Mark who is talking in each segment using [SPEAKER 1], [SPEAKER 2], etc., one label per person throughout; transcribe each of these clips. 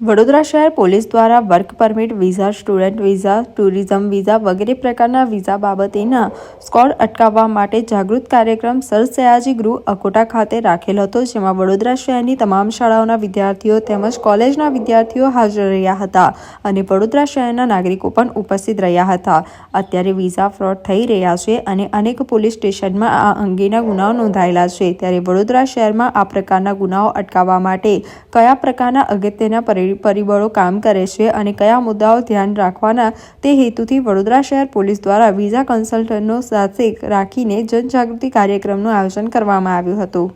[SPEAKER 1] વડોદરા શહેર પોલીસ દ્વારા work permit visa, student visa, tourism visa વગેરે પ્રકારના વિઝા બાબતેના સ્કોડ અટકાવવા માટે જાગૃત કાર્યક્રમ સર સયાજી ગૃહ અકોટા ખાતે રાખેલ હતો, જેમાં વડોદરા શહેરની તમામ શાળાઓના વિદ્યાર્થીઓ તેમજ કોલેજના વિદ્યાર્થીઓ હાજર રહ્યા હતા અને વડોદરા શહેરના નાગરિકો પણ ઉપસ્થિત રહ્યા હતા. અત્યારે વિઝા ફ્રોડ થઈ રહ્યા છે અને અનેક પોલીસ સ્ટેશનમાં આ અંગેના ગુનાઓ નોંધાયેલા છે. ત્યારે વડોદરા શહેરમાં આ પ્રકારના ગુનાઓ અટકાવવા માટે કયા પ્રકારના અગત્યના પરિબળો કામ કરે છે અને કયા મુદ્દાઓ ધ્યાન રાખવાના તે હેતુથી વડોદરા શહેર પોલીસ દ્વારા વિઝા કન્સલ્ટન્ટનો સાથે રાખીને જનજાગૃતિ કાર્યક્રમનું આયોજન કરવામાં આવ્યું હતું.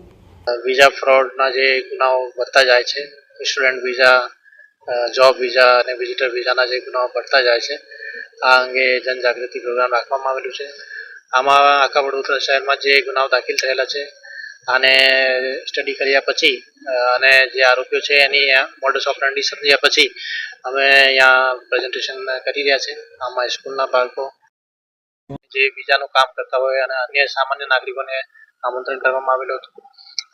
[SPEAKER 2] વિઝા ફ્રોડના જે ગુનાઓ વધતા જાય છે, સ્ટુડન્ટ વિઝા, જોબ વિઝા અને વિઝિટર વિઝાના જે ગુનાઓ વધતા જાય છે, આ અંગે જનજાગૃતિ પ્રોગ્રામ રાખવામાં આવેલું છે. આમાં આખા વડોદરા શહેરમાં જે ગુનાઓ દાખલ થયેલા છે અને સ્ટડી કર્યા પછી અને જે આરોપીઓ છે એની મોડસ ઓપરેન્ડી સમજ્યા પછી અમે અહીંયા પ્રેઝન્ટેશન કરી રહ્યા છે. આમાં સ્કૂલના બાળકો જે વિઝાનું કામ કરતા હોય અને અન્ય સામાન્ય નાગરિકોને આમંત્રણ કરવામાં આવેલું હતું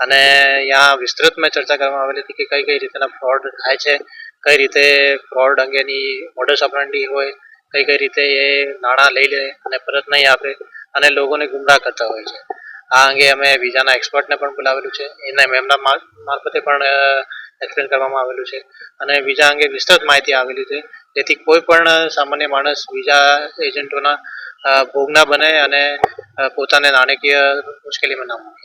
[SPEAKER 2] અને અહીંયા વિસ્તૃતમાં ચર્ચા કરવામાં આવેલી હતી કે કઈ રીતના ફ્રોડ થાય છે, કઈ રીતે ફ્રોડ અંગેની મોડસ ઓપરેન્ડી હોય, કઈ રીતે એ નાણાં લઈ લે અને પરત નહીં આપે અને લોકોને ગુમરાહ કરતા હોય છે. આ અંગે અમે વિઝાના એક્સપર્ટને પણ બોલાવેલું છે, એમના મારફતે પણ એક્સપ્લેન કરવામાં આવેલું છે અને વિઝા અંગે વિસ્તૃત માહિતી આવેલી છે, જેથી કોઈ પણ સામાન્ય માણસ વિઝા એજન્ટોના ભોગ ના બને અને પોતાને નાણાકીય મુશ્કેલીમાં ના મૂકે.